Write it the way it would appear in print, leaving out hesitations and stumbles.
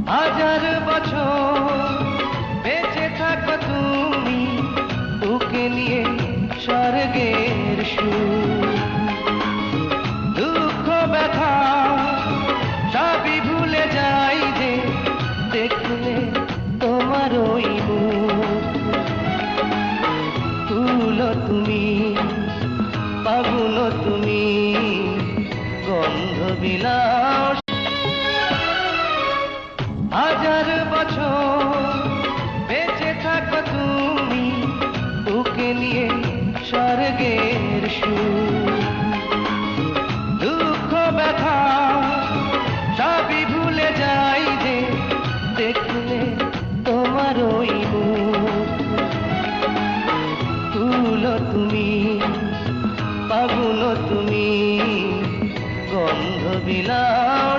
হাজার বছর বেঁচে থাকো তুমি, তোকে নিয়ে স্বর্গের সুর। দুঃখ ব্যথা সবই ভুলে যাই যে দেখলে তোমার ওই মুখ। তুলো তুমি, ফাগুন তুমি, গন্ধ বিলাও। হাজার বছর